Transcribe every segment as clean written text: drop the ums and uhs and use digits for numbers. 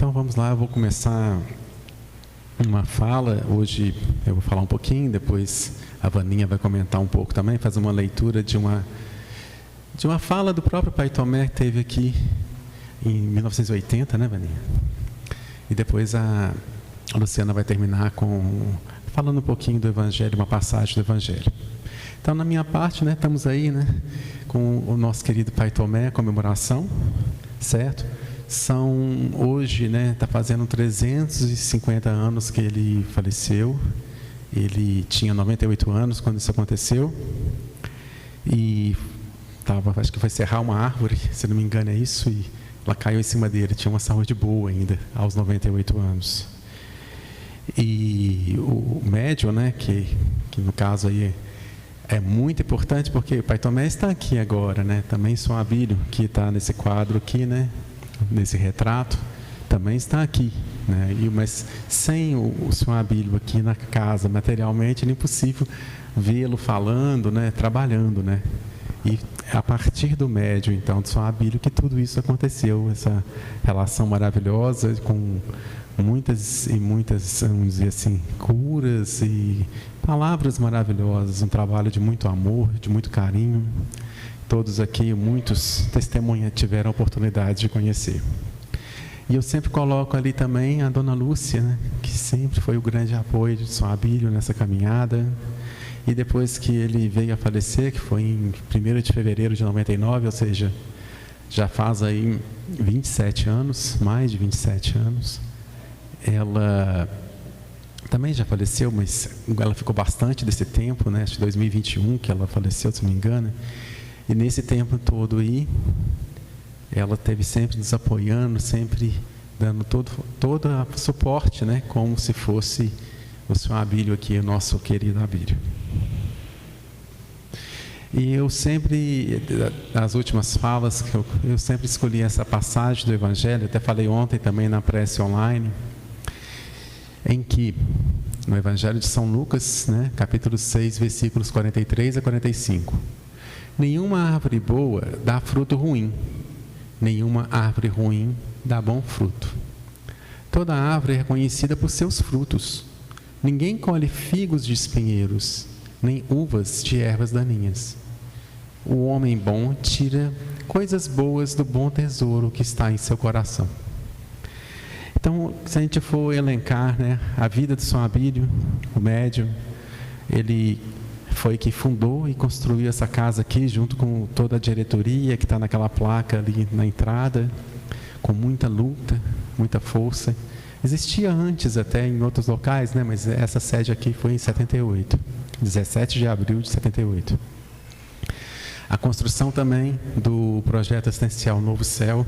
Então vamos lá, eu vou começar uma fala. Hoje eu vou falar um pouquinho, depois a Vaninha vai comentar um pouco também, fazer uma leitura de uma fala do próprio Pai Tomé que teve aqui em 1980, né, Vaninha? E depois a Luciana vai terminar falando um pouquinho do Evangelho, uma passagem do Evangelho. Então, na minha parte, né, estamos aí, né, com o nosso querido Pai Tomé, comemoração, certo? Hoje, né, está fazendo 350 anos que ele faleceu. Ele tinha 98 anos quando isso aconteceu. E acho que foi serrar uma árvore, se não me engano é isso, e ela caiu em cima dele. Tinha uma saúde boa ainda, aos 98 anos. E o médium, né, que no caso aí é muito importante, porque o Pai Tomé está aqui agora, né? Também São Abílio, que está nesse quadro aqui, né? Nesse retrato, também está aqui, né? Mas sem o São Abílio aqui na casa, materialmente, é impossível vê-lo falando, né? Trabalhando, né? E a partir do médium, então, do São Abílio, que tudo isso aconteceu, essa relação maravilhosa, com muitas, vamos dizer assim, curas e palavras maravilhosas, um trabalho de muito amor, de muito carinho. Todos aqui, muitos testemunhas tiveram a oportunidade de conhecer. E eu sempre coloco ali também a Dona Lúcia, né, que sempre foi o grande apoio de São Abílio nessa caminhada. E depois que ele veio a falecer, que foi em 1º de fevereiro de 99, ou seja, já faz aí 27 anos, mais de 27 anos, ela também já faleceu, mas ela ficou bastante desse tempo, né, acho que 2021 que ela faleceu, se não me engano. E nesse tempo todo aí, ela teve sempre nos apoiando, sempre dando todo suporte, né? Como se fosse o São Abílio aqui, o nosso querido Abílio. E eu sempre, nas últimas falas, eu sempre escolhi essa passagem do Evangelho, até falei ontem também na prece online, em que, no Evangelho de São Lucas, né, capítulo 6, versículos 43 a 45, nenhuma árvore boa dá fruto ruim, nenhuma árvore ruim dá bom fruto. Toda árvore é reconhecida por seus frutos. Ninguém colhe figos de espinheiros, nem uvas de ervas daninhas. O homem bom tira coisas boas do bom tesouro que está em seu coração. Então, se a gente for elencar, né, a vida de São Abílio, o médium, ele foi que fundou e construiu essa casa aqui, junto com toda a diretoria que está naquela placa ali na entrada, com muita luta, muita força. Existia antes até em outros locais, né? Mas essa sede aqui foi em 78, 17 de abril de 78. A construção também do projeto assistencial Novo Céu,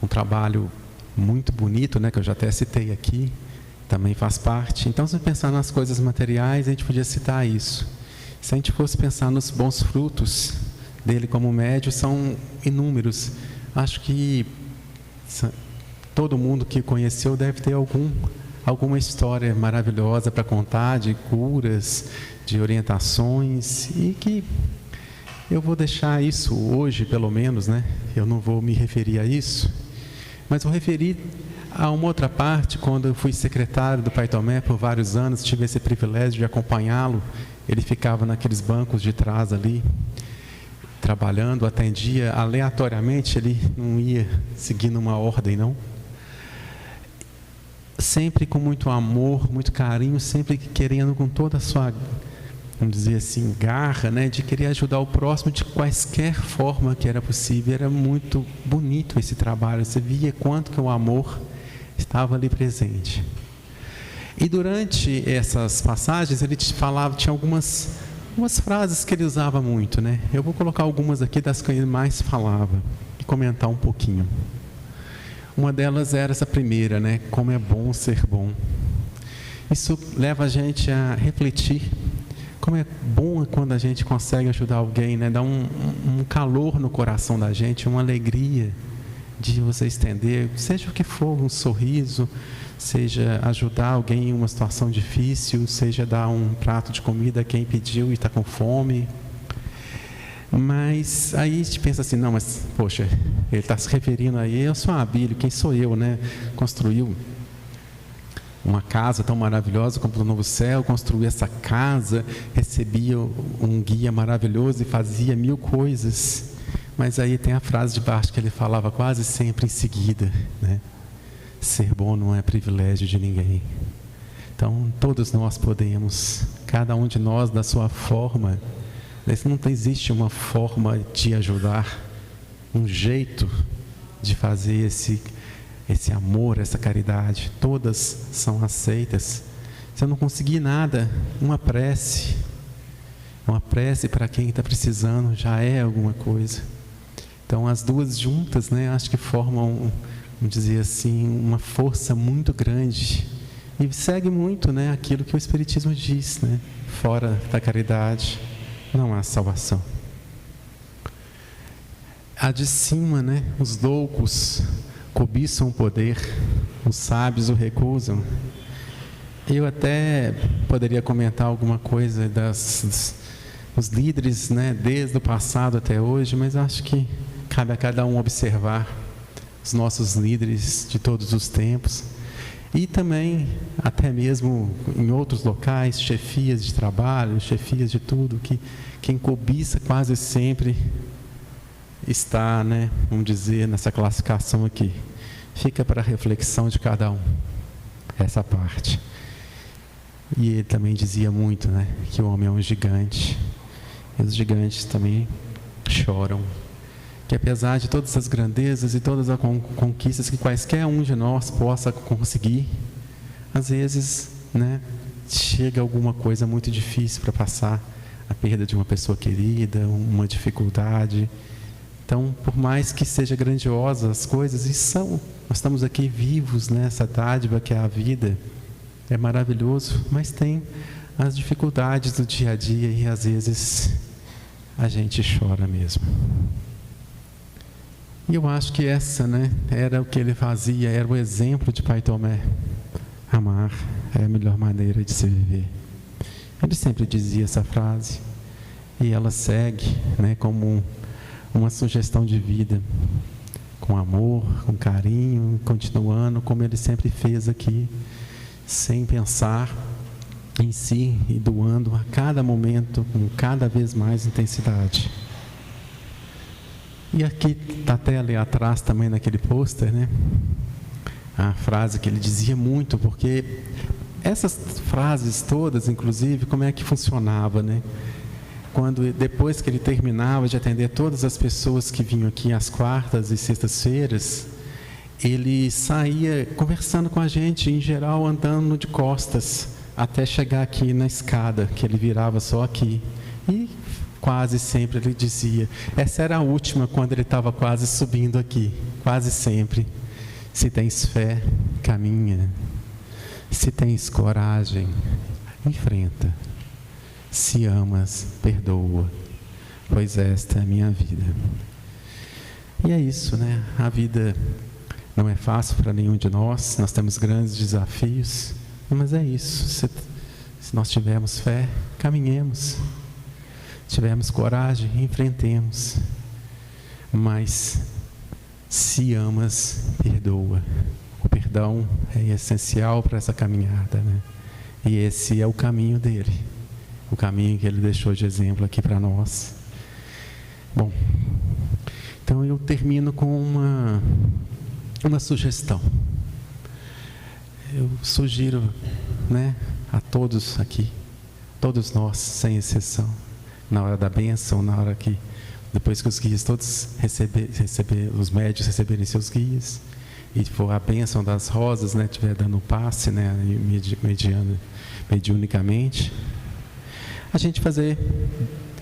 um trabalho muito bonito, né? Que eu já até citei aqui, também faz parte. Então, se pensar nas coisas materiais, a gente podia citar isso. Se a gente fosse pensar nos bons frutos dele como médium, são inúmeros. Acho que todo mundo que conheceu deve ter alguma história maravilhosa para contar, de curas, de orientações, e que eu vou deixar isso hoje, pelo menos, né? Eu não vou me referir a isso, mas vou referir a uma outra parte. Quando eu fui secretário do Pai Tomé por vários anos, tive esse privilégio de acompanhá-lo. Ele ficava naqueles bancos de trás ali, trabalhando, atendia aleatoriamente, ele não ia seguindo uma ordem, não. Sempre com muito amor, muito carinho, sempre querendo com toda a sua, vamos dizer assim, garra, né, de querer ajudar o próximo de quaisquer forma que era possível. Era muito bonito esse trabalho, você via quanto que o amor estava ali presente. E durante essas passagens ele falava, tinha algumas frases que ele usava muito, né? Eu vou colocar algumas aqui das que ele mais falava e comentar um pouquinho. Uma delas era essa primeira, né? Como é bom ser bom. Isso leva a gente a refletir. Como é bom quando a gente consegue ajudar alguém, né? Dá um calor no coração da gente, uma alegria de você estender, seja o que for, um sorriso, seja ajudar alguém em uma situação difícil, seja dar um prato de comida a quem pediu e está com fome. Mas aí a gente pensa assim, não, mas poxa, ele está se referindo aí, eu sou a Abílio, quem sou eu, né? Construiu uma casa tão maravilhosa como o Novo Céu, construiu essa casa, recebia um guia maravilhoso e fazia 1000 coisas. Mas aí tem a frase de baixo que ele falava quase sempre em seguida, né? Ser bom não é privilégio de ninguém. Então, todos nós podemos, cada um de nós da sua forma. Não existe uma forma de ajudar, um jeito de fazer esse amor, essa caridade. Todas são aceitas. Se eu não conseguir nada, uma prece para quem está precisando já é alguma coisa. Então, as duas juntas, né, acho que formam, vamos dizer assim, uma força muito grande. E segue muito, né, aquilo que o Espiritismo diz, né? Fora da caridade não há salvação. A de cima, né? Os loucos cobiçam o poder, os sábios o recusam. Eu até poderia comentar alguma coisa dos líderes, né? Desde o passado até hoje, mas acho que cabe a cada um observar os nossos líderes de todos os tempos. E também, até mesmo em outros locais, chefias de trabalho, chefias de tudo, que quem cobiça quase sempre está, né, vamos dizer, nessa classificação aqui. Fica para a reflexão de cada um, essa parte. E ele também dizia muito, né, que o homem é um gigante. E os gigantes também choram. Que apesar de todas as grandezas e todas as conquistas que quaisquer um de nós possa conseguir, às vezes, né, chega alguma coisa muito difícil para passar, a perda de uma pessoa querida, uma dificuldade. Então, por mais que seja grandiosa as coisas, nós estamos aqui vivos nessa dádiva que é a vida, é maravilhoso, mas tem as dificuldades do dia a dia e às vezes a gente chora mesmo. E eu acho que essa, né, era o que ele fazia, era o exemplo de Pai Tomé. Amar é a melhor maneira de se viver. Ele sempre dizia essa frase, e ela segue, né, como uma sugestão de vida, com amor, com carinho, continuando como ele sempre fez aqui, sem pensar em si e doando a cada momento com cada vez mais intensidade. E aqui está até ali atrás também naquele pôster, né? A frase que ele dizia muito, porque essas frases todas, inclusive, como é que funcionava, né? Depois que ele terminava de atender todas as pessoas que vinham aqui às quartas e sextas-feiras, ele saía conversando com a gente, em geral andando de costas, até chegar aqui na escada, que ele virava só aqui. E quase sempre ele dizia, essa era a última, quando ele estava quase subindo aqui, quase sempre. Se tens fé, caminha. Se tens coragem, enfrenta. Se amas, perdoa, pois esta é a minha vida. E é isso, né? A vida não é fácil para nenhum de nós temos grandes desafios, mas é isso. Se nós tivermos fé, caminhemos. Se tivermos coragem, enfrentemos. Mas se amas, perdoa. O perdão é essencial para essa caminhada, né? E esse é o caminho dele. O caminho que ele deixou de exemplo aqui para nós. Bom, então eu termino com uma sugestão. Eu sugiro, né, a todos aqui, todos nós, sem exceção, na hora da bênção, na hora que, depois que os guias todos os médios receberem seus guias, e for a bênção das rosas, né, estiver dando passe, né, mediunicamente, a gente fazer,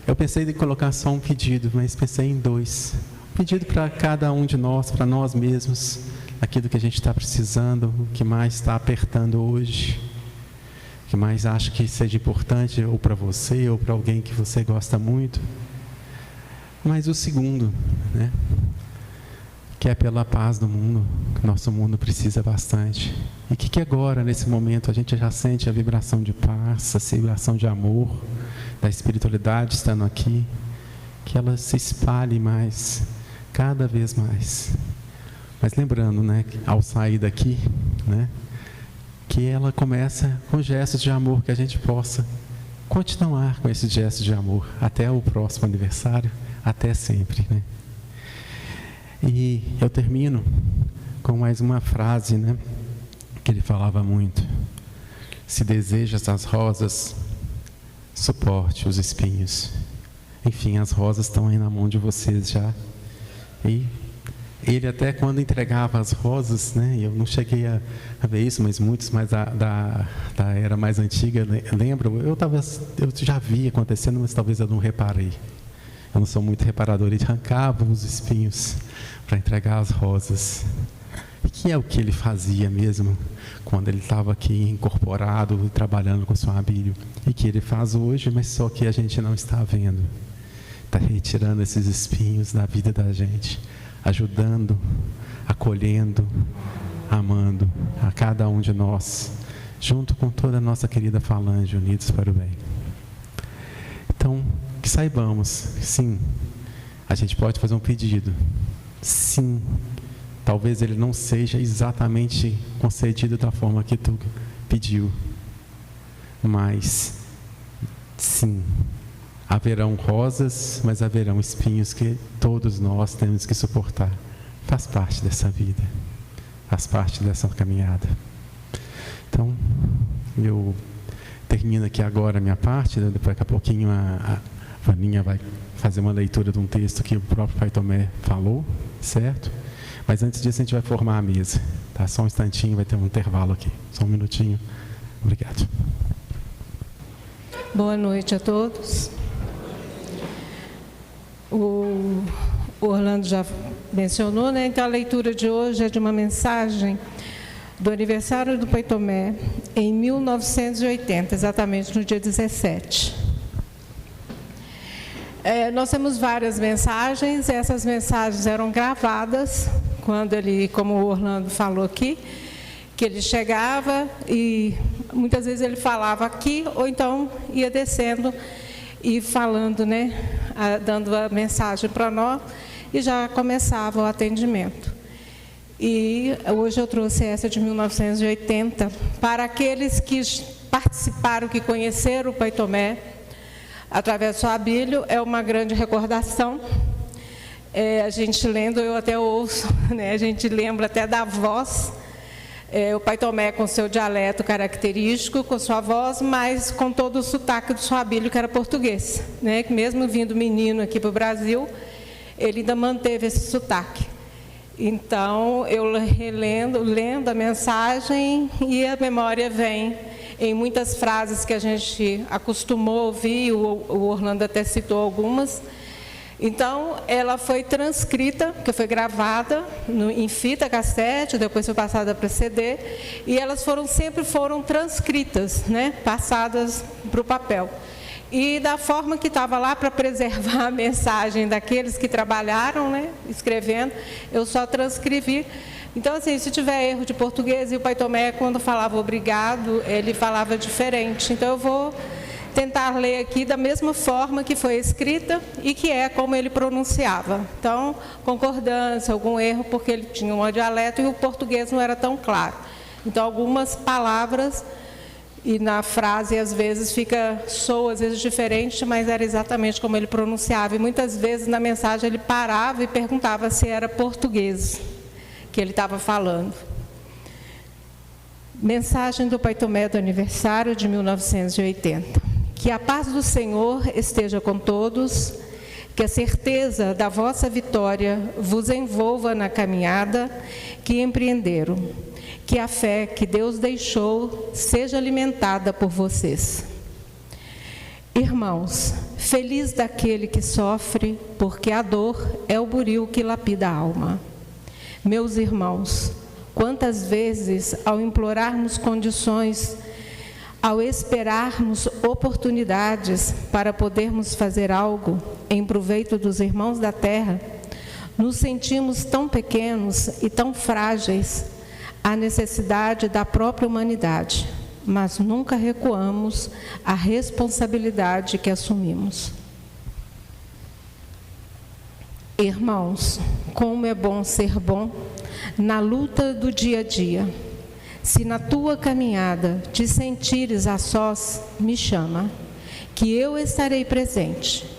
eu pensei em colocar só um pedido, mas pensei em 2. Um pedido para cada um de nós, para nós mesmos, aquilo que a gente está precisando, o que mais está apertando hoje, o que mais acha que seja importante, ou para você, ou para alguém que você gosta muito. Mas o segundo, né, que é pela paz do mundo, que nosso mundo precisa bastante. E que agora, nesse momento, a gente já sente a vibração de paz, a vibração de amor, da espiritualidade estando aqui. que ela se espalhe mais, cada vez mais. Mas lembrando, né, ao sair daqui, né, que ela começa com gestos de amor, que a gente possa continuar com esses gestos de amor até o próximo aniversário, até sempre, né? E eu termino com mais uma frase, né, que ele falava muito: se desejas as rosas, suporte os espinhos. Enfim, as rosas estão aí na mão de vocês já. E ele até quando entregava as rosas, né, eu não cheguei a ver isso, mas muitos mais da era mais antiga lembram, eu já vi acontecendo, mas talvez eu não reparei. Eu não sou muito reparador. Ele arrancava os espinhos para entregar as rosas. E que é o que ele fazia mesmo quando ele estava aqui incorporado, trabalhando com o Sr. Abílio. E que ele faz hoje, mas só que a gente não está vendo. Está retirando esses espinhos da vida da gente, ajudando, acolhendo, amando a cada um de nós, junto com toda a nossa querida falange, unidos para o bem. Então, que saibamos, sim, a gente pode fazer um pedido, sim, talvez ele não seja exatamente concedido da forma que tu pediu, mas, sim, haverão rosas, mas haverão espinhos que todos nós temos que suportar. Faz parte dessa vida, faz parte dessa caminhada. Então, eu termino aqui agora a minha parte, né? Daqui a pouquinho a Vaninha vai fazer uma leitura de um texto que o próprio Pai Tomé falou, certo? Mas antes disso a gente vai formar a mesa, tá? Só um instantinho, vai ter um intervalo aqui, só um minutinho. Obrigado. Boa noite a todos. O Orlando já mencionou, né? Então a leitura de hoje é de uma mensagem do aniversário do Pai Tomé, em 1980, exatamente no dia 17. Nós temos várias mensagens, essas mensagens eram gravadas, quando ele, como o Orlando falou aqui, que ele chegava e muitas vezes ele falava aqui, ou então ia descendo e falando, né, dando a mensagem para nós, e já começava o atendimento. E hoje eu trouxe essa de 1980, para aqueles que participaram, que conheceram o Pai Tomé, através do Sr. Abílio, é uma grande recordação. A gente lendo, eu até ouço, né, a gente lembra até da voz, o Pai Tomé com seu dialeto característico, com sua voz, mas com todo o sotaque do Sr. Abílio, que era português, né, que mesmo vindo menino aqui para o Brasil, ele ainda manteve esse sotaque. Então, eu lendo a mensagem, e a memória vem em muitas frases que a gente acostumou a ouvir, o Orlando até citou algumas. Então, ela foi transcrita, que foi gravada em fita cassete, depois foi passada para CD, e elas sempre foram transcritas, né, passadas para o papel. E da forma que estava lá, para preservar a mensagem daqueles que trabalharam, né, escrevendo, eu só transcrevi. Então, assim, se tiver erro de português, e o Pai Tomé, quando falava obrigado, ele falava diferente. Então, eu vou tentar ler aqui da mesma forma que foi escrita e que é como ele pronunciava. Então, concordância, algum erro, porque ele tinha um dialeto e o português não era tão claro. Então, algumas palavras, e na frase, às vezes, soa às vezes diferente, mas era exatamente como ele pronunciava. E muitas vezes, na mensagem, ele parava e perguntava se era português que ele estava falando. Mensagem do Pai Tomé do aniversário de 1980. Que a paz do Senhor esteja com todos, que a certeza da vossa vitória vos envolva na caminhada que empreenderam, que a fé que Deus deixou seja alimentada por vocês. Irmãos, feliz daquele que sofre, porque a dor é o buril que lapida a alma. Meus irmãos, quantas vezes, ao implorarmos condições, ao esperarmos oportunidades para podermos fazer algo em proveito dos irmãos da terra, nos sentimos tão pequenos e tão frágeis à necessidade da própria humanidade, mas nunca recuamos à responsabilidade que assumimos. Irmãos, como é bom ser bom na luta do dia a dia. Se na tua caminhada te sentires a sós, me chama, que eu estarei presente.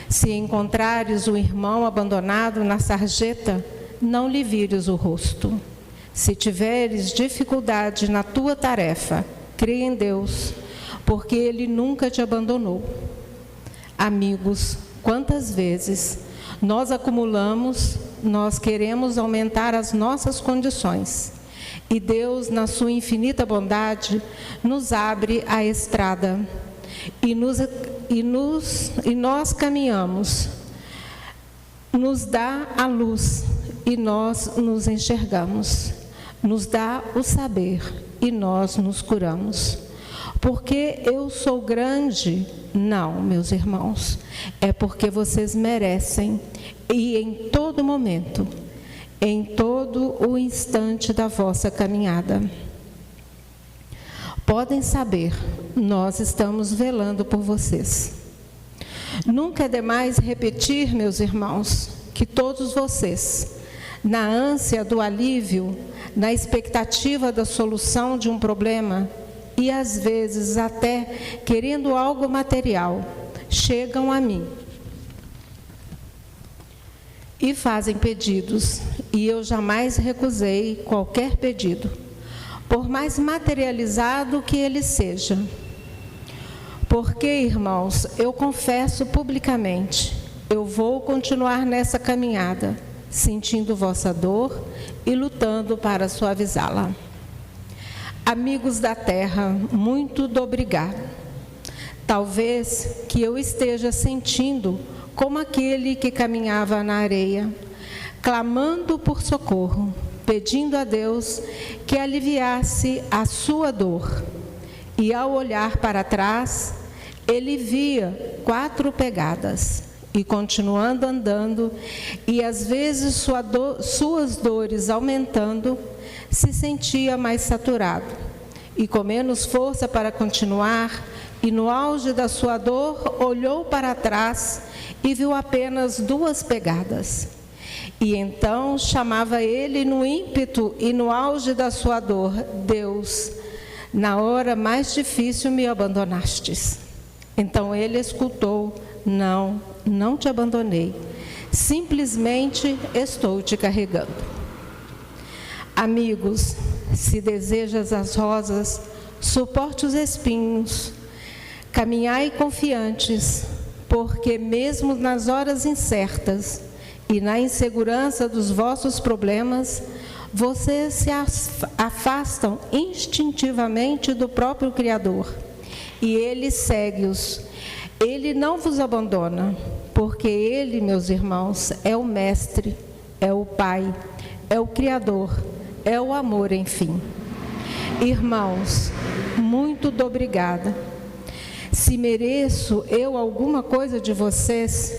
Se encontrares o irmão abandonado na sarjeta, não lhe vires o rosto. Se tiveres dificuldade na tua tarefa, crê em Deus, porque Ele nunca te abandonou. Amigos, quantas vezes nós acumulamos, nós queremos aumentar as nossas condições, e Deus, na sua infinita bondade, nos abre a estrada, e nós caminhamos, nos dá a luz, e nós nos enxergamos, nos dá o saber, e nós nos curamos. Porque eu sou grande? Não, meus irmãos, é porque vocês merecem, e em todo momento, em todo o instante da vossa caminhada. Podem saber, nós estamos velando por vocês. Nunca é demais repetir, meus irmãos, que todos vocês, na ânsia do alívio, na expectativa da solução de um problema, e às vezes até querendo algo material, chegam a mim e fazem pedidos, e eu jamais recusei qualquer pedido, por mais materializado que ele seja. Porque, irmãos, eu confesso publicamente, eu vou continuar nessa caminhada, sentindo vossa dor e lutando para suavizá-la. Amigos da terra, muito obrigado. Talvez que eu esteja sentindo como aquele que caminhava na areia, clamando por socorro, pedindo a Deus que aliviasse a sua dor. E ao olhar para trás, ele via 4 pegadas, e continuando andando, e às vezes suas dores aumentando, se sentia mais saturado, e com menos força para continuar, e no auge da sua dor, olhou para trás e viu apenas 2 pegadas. E então chamava ele no ímpeto e no auge da sua dor: Deus, na hora mais difícil me abandonastes. Então ele escutou: não te abandonei, simplesmente estou te carregando. Amigos, se desejas as rosas, suporte os espinhos, caminhai confiantes, porque mesmo nas horas incertas e na insegurança dos vossos problemas, vocês se afastam instintivamente do próprio Criador, e Ele segue-os. Ele não vos abandona, porque Ele, meus irmãos, é o Mestre, é o Pai, é o Criador, é o amor, enfim. Irmãos, muito obrigada. Se mereço eu alguma coisa de vocês,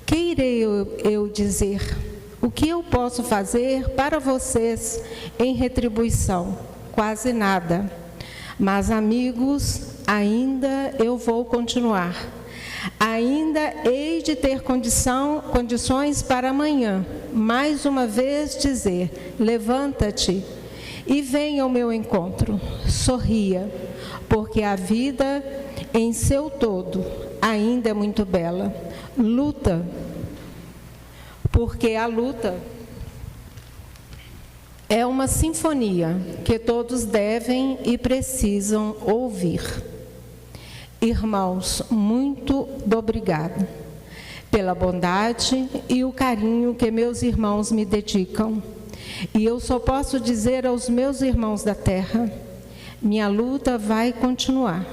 que irei eu dizer? O que eu posso fazer para vocês em retribuição? Quase nada. Mas, amigos, ainda eu vou continuar. Ainda hei de ter condições para amanhã, mais uma vez dizer: levanta-te e venha ao meu encontro. Sorria, porque a vida em seu todo ainda é muito bela. Luta, porque a luta é uma sinfonia que todos devem e precisam ouvir. Irmãos, muito obrigado pela bondade e o carinho que meus irmãos me dedicam. E eu só posso dizer aos meus irmãos da terra: minha luta vai continuar,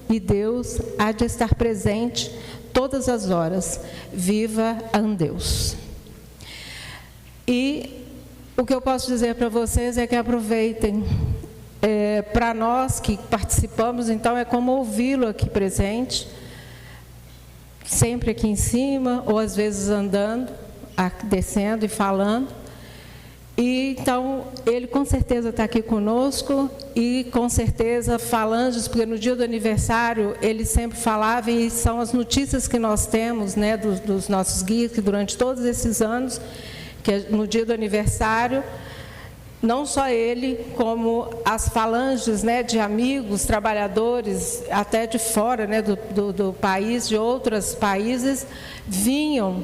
e Deus há de estar presente todas as horas. Viva Deus! E o que eu posso dizer para vocês é que aproveitem. Para nós que participamos, então, é como ouvi-lo aqui presente, sempre aqui em cima, ou às vezes andando, descendo e falando. E então, ele com certeza está aqui conosco e com certeza falanges, porque no dia do aniversário ele sempre falava, e são as notícias que nós temos, né, dos nossos guias, que durante todos esses anos, que no dia do aniversário, não só ele, como as falanges, né, de amigos, trabalhadores, até de fora, né, do país, de outros países, vinham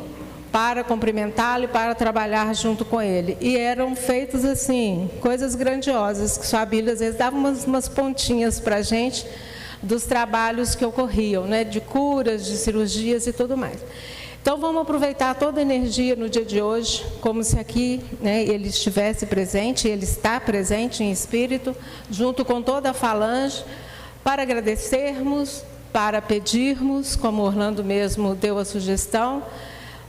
para cumprimentá-lo e para trabalhar junto com ele. E eram feitas assim, coisas grandiosas, que só a Bíblia às vezes dava umas pontinhas para a gente dos trabalhos que ocorriam, né, de curas, de cirurgias e tudo mais. Então vamos aproveitar toda a energia no dia de hoje, como se aqui, né, ele estivesse presente, ele está presente em espírito, junto com toda a falange, para agradecermos, para pedirmos, como Orlando mesmo deu a sugestão,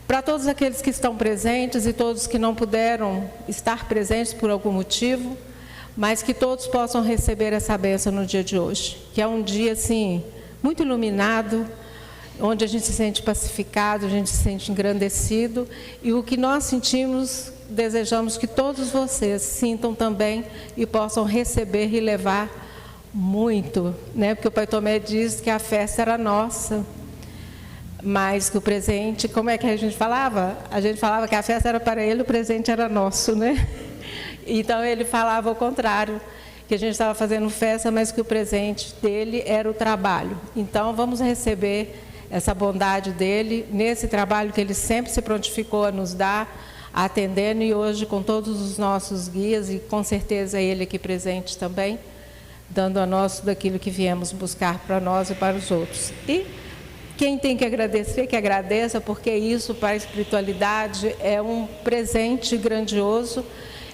para todos aqueles que estão presentes e todos que não puderam estar presentes por algum motivo, mas que todos possam receber essa bênção no dia de hoje, que é um dia assim, muito iluminado, onde a gente se sente pacificado, a gente se sente engrandecido, e o que nós sentimos, desejamos que todos vocês sintam também e possam receber e levar muito, né? Porque o Pai Tomé diz que a festa era nossa, mas que o presente, como é que a gente falava? A gente falava que a festa era para ele, o presente era nosso, né? Então ele falava ao contrário, que a gente estava fazendo festa, mas que o presente dele era o trabalho. Então vamos receber essa bondade dele nesse trabalho que ele sempre se prontificou a nos dar, atendendo, e hoje com todos os nossos guias, e com certeza ele aqui presente também, dando a nós tudo aquilo que viemos buscar para nós e para os outros. E quem tem que agradecer, que agradeça, porque isso para a espiritualidade é um presente grandioso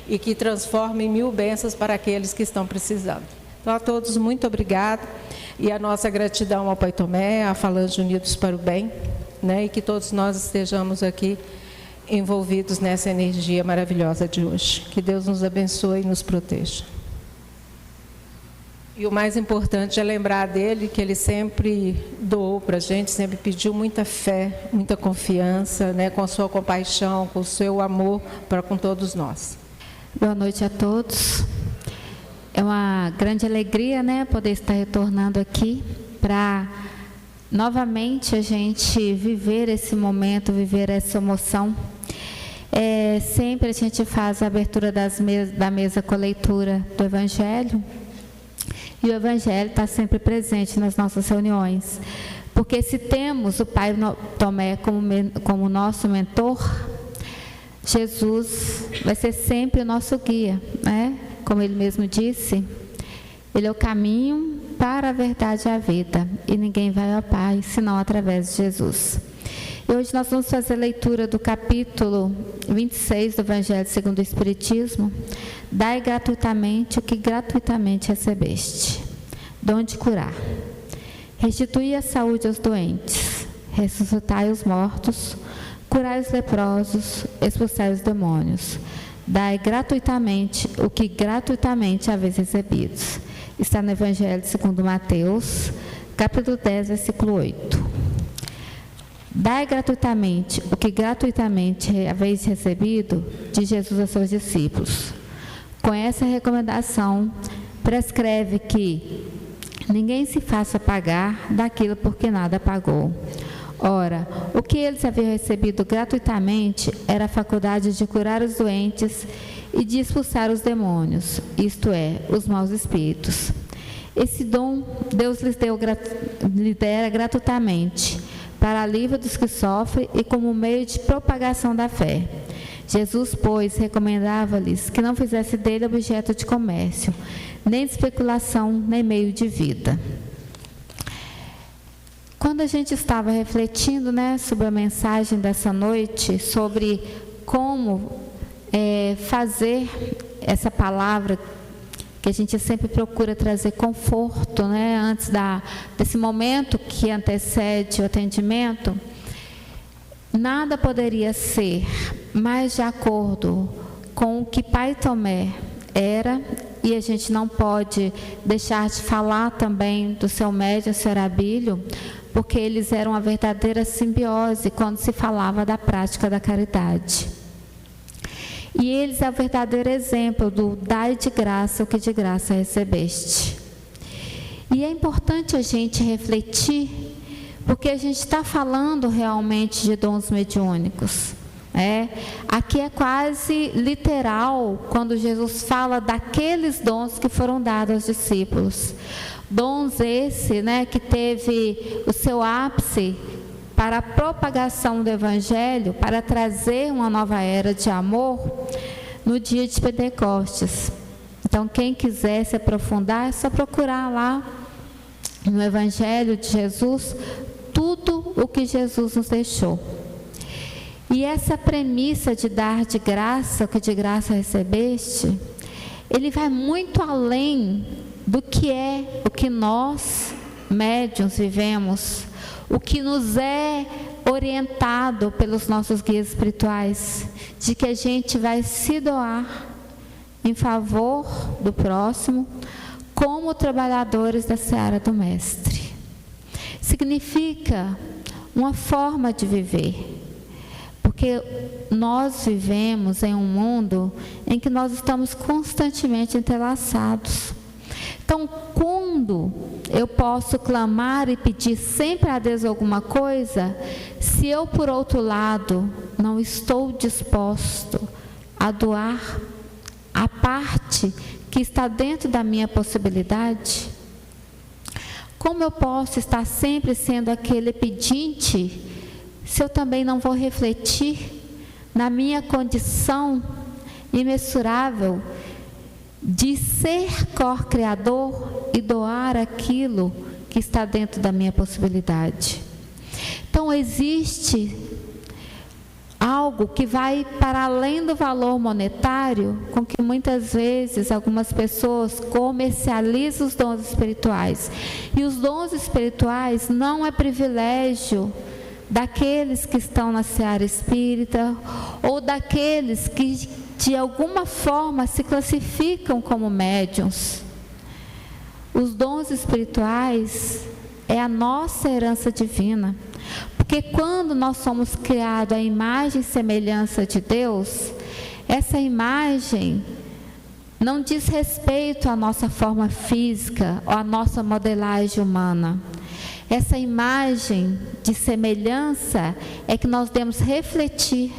e que transforma em 1000 bênçãos para aqueles que estão precisando. Então a todos muito obrigado, e a nossa gratidão ao Pai Tomé, à Falange Unidos para o Bem, né, e que todos nós estejamos aqui envolvidos nessa energia maravilhosa de hoje. Que Deus nos abençoe e nos proteja. E o mais importante é lembrar dele, que ele sempre doou para a gente, sempre pediu muita fé, muita confiança, né, com a sua compaixão, com o seu amor para com todos nós. Boa noite a todos. É uma grande alegria, né, poder estar retornando aqui para novamente a gente viver esse momento, viver essa emoção. Sempre a gente faz a abertura da mesa com a leitura do Evangelho. E o Evangelho está sempre presente nas nossas reuniões. Porque se temos o Pai Tomé como nosso mentor, Jesus vai ser sempre o nosso guia, né? Como ele mesmo disse, ele é o caminho para a verdade e a vida, e ninguém vai ao Pai senão através de Jesus. E hoje nós vamos fazer a leitura do capítulo 26 do Evangelho segundo o Espiritismo. Dai gratuitamente o que gratuitamente recebeste. Dom de curar. Restitui a saúde aos doentes. Ressuscitai os mortos. Curai os leprosos. Expulsai os demônios. Dai gratuitamente o que gratuitamente haveis recebidos. Está no Evangelho segundo Mateus, capítulo 10, versículo 8. Dai gratuitamente o que gratuitamente haveis recebido, de Jesus aos seus discípulos. Com essa recomendação, prescreve que ninguém se faça pagar daquilo por que nada pagou. Ora, o que eles haviam recebido gratuitamente era a faculdade de curar os doentes e de expulsar os demônios, isto é, os maus espíritos. Esse dom Deus lhes dera gratuitamente, para alívio dos que sofrem e como meio de propagação da fé. Jesus, pois, recomendava-lhes que não fizesse dele objeto de comércio, nem de especulação, nem meio de vida. Quando a gente estava refletindo, né, sobre a mensagem dessa noite, sobre como fazer essa palavra, que a gente sempre procura trazer conforto, né, antes desse momento que antecede o atendimento, nada poderia ser mais de acordo com o que Pai Tomé era, e a gente não pode deixar de falar também do seu médium, Sr. Abílio, porque eles eram uma verdadeira simbiose quando se falava da prática da caridade. E eles é o verdadeiro exemplo do dai de graça o que de graça recebeste. E é importante a gente refletir, porque a gente está falando realmente de dons mediúnicos. Aqui é quase literal quando Jesus fala daqueles dons que foram dados aos discípulos. Dons esse, que teve o seu ápice para a propagação do Evangelho, para trazer uma nova era de amor no dia de Pentecostes. Então, quem quiser se aprofundar, é só procurar lá no Evangelho de Jesus tudo o que Jesus nos deixou. E essa premissa de dar de graça o que de graça recebeste, ele vai muito além do que é o que nós, médiuns, vivemos, o que nos é orientado pelos nossos guias espirituais, de que a gente vai se doar em favor do próximo, como trabalhadores da seara do Mestre. Significa uma forma de viver. Porque nós vivemos em um mundo em que nós estamos constantemente entrelaçados. Então, quando eu posso clamar e pedir sempre a Deus alguma coisa, se eu, por outro lado, não estou disposto a doar a parte que está dentro da minha possibilidade, como eu posso estar sempre sendo aquele pedinte, se eu também não vou refletir na minha condição imensurável de ser co-criador e doar aquilo que está dentro da minha possibilidade? Então, existe algo que vai para além do valor monetário, com que muitas vezes algumas pessoas comercializam os dons espirituais. E os dons espirituais não é privilégio daqueles que estão na seara espírita ou daqueles que de alguma forma se classificam como médiuns. Os dons espirituais é a nossa herança divina, porque quando nós somos criados à imagem e semelhança de Deus, essa imagem não diz respeito à nossa forma física ou à nossa modelagem humana. Essa imagem de semelhança é que nós devemos refletir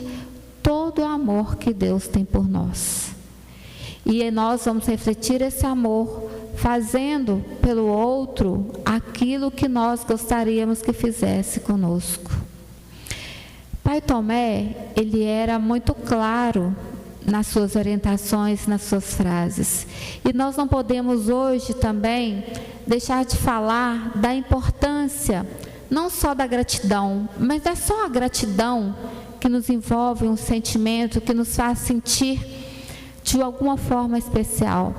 todo o amor que Deus tem por nós. E nós vamos refletir esse amor fazendo pelo outro aquilo que nós gostaríamos que fizesse conosco. Pai Tomé, ele era muito claro nas suas orientações, nas suas frases. E nós não podemos hoje também deixar de falar da importância, não só da gratidão, mas não é só a gratidão que nos envolve um sentimento, que nos faz sentir de alguma forma especial,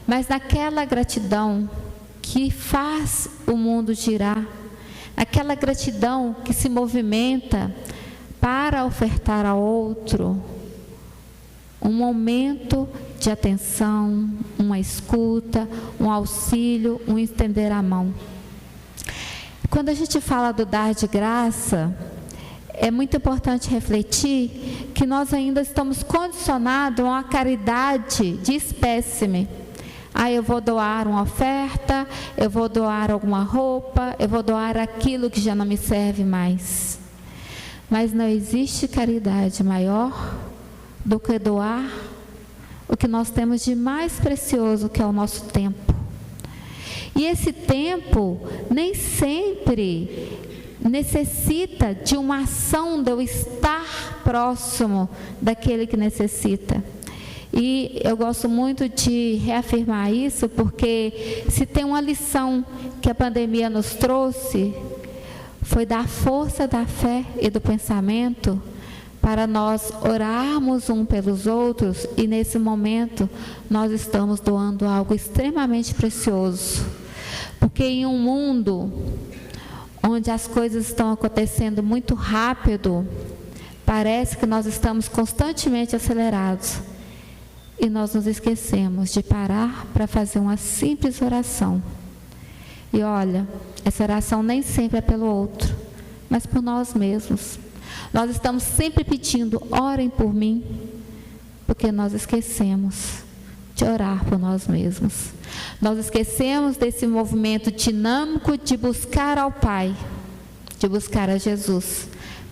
mas naquela gratidão que faz o mundo girar, aquela gratidão que se movimenta para ofertar ao outro um momento de atenção, uma escuta, um auxílio, um estender a mão. Quando a gente fala do dar de graça, é muito importante refletir que nós ainda estamos condicionados a uma caridade de espécime. Eu vou doar uma oferta, eu vou doar alguma roupa, eu vou doar aquilo que já não me serve mais. Mas não existe caridade maior do que doar o que nós temos de mais precioso, que é o nosso tempo. E esse tempo nem sempre necessita de uma ação de eu estar próximo daquele que necessita. E eu gosto muito de reafirmar isso, porque se tem uma lição que a pandemia nos trouxe, foi da força da fé e do pensamento para nós orarmos uns pelos outros, e nesse momento nós estamos doando algo extremamente precioso. Porque em um mundo onde as coisas estão acontecendo muito rápido, parece que nós estamos constantemente acelerados. E nós nos esquecemos de parar para fazer uma simples oração. E olha, essa oração nem sempre é pelo outro, mas por nós mesmos. Nós estamos sempre pedindo: orem por mim, porque nós esquecemos de orar por nós mesmos. Nós esquecemos desse movimento dinâmico de buscar ao Pai, de buscar a Jesus,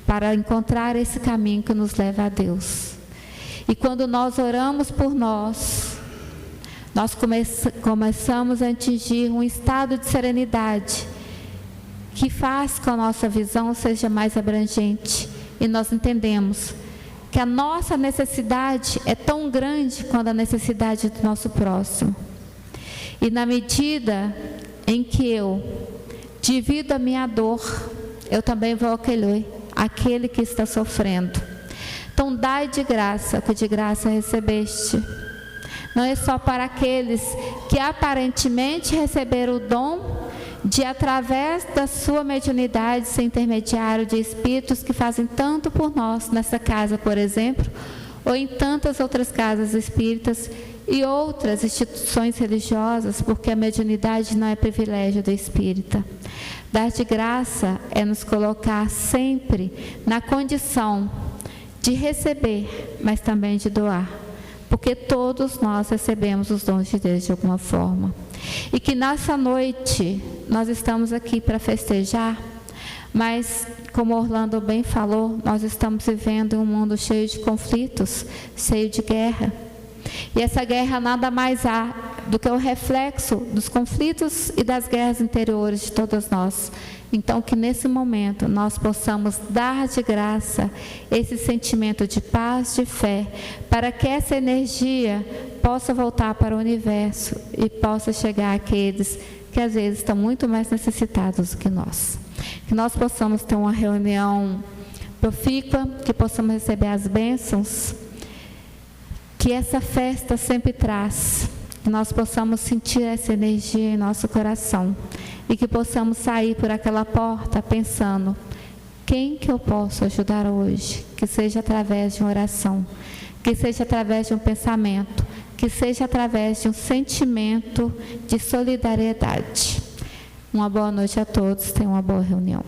para encontrar esse caminho que nos leva a Deus. E quando nós oramos por nós começamos a atingir um estado de serenidade que faz com que a nossa visão seja mais abrangente, e nós entendemos que a nossa necessidade é tão grande quanto a necessidade do nosso próximo. E na medida em que eu divido a minha dor, eu também vou acolher aquele que está sofrendo. Então dai de graça, que de graça recebeste. Não é só para aqueles que aparentemente receberam o dom de, através da sua mediunidade, ser intermediário de espíritos que fazem tanto por nós, nessa casa, por exemplo, ou em tantas outras casas espíritas e outras instituições religiosas, porque a mediunidade não é privilégio do espírita. Dar de graça é nos colocar sempre na condição de receber, mas também de doar, porque todos nós recebemos os dons de Deus de alguma forma. E que nessa noite nós estamos aqui para festejar, mas como Orlando bem falou, nós estamos vivendo um mundo cheio de conflitos, cheio de guerra. E essa guerra nada mais há do que o reflexo dos conflitos e das guerras interiores de todas nós. Então que nesse momento nós possamos dar de graça esse sentimento de paz, de fé, para que essa energia possa voltar para o universo e possa chegar àqueles que às vezes estão muito mais necessitados do que nós. Que nós possamos ter uma reunião profícua, que possamos receber as bênçãos que essa festa sempre traz, que nós possamos sentir essa energia em nosso coração e que possamos sair por aquela porta pensando: quem que eu posso ajudar hoje? Que seja através de uma oração, que seja através de um pensamento, que seja através de um sentimento de solidariedade. Uma boa noite a todos, tenham uma boa reunião.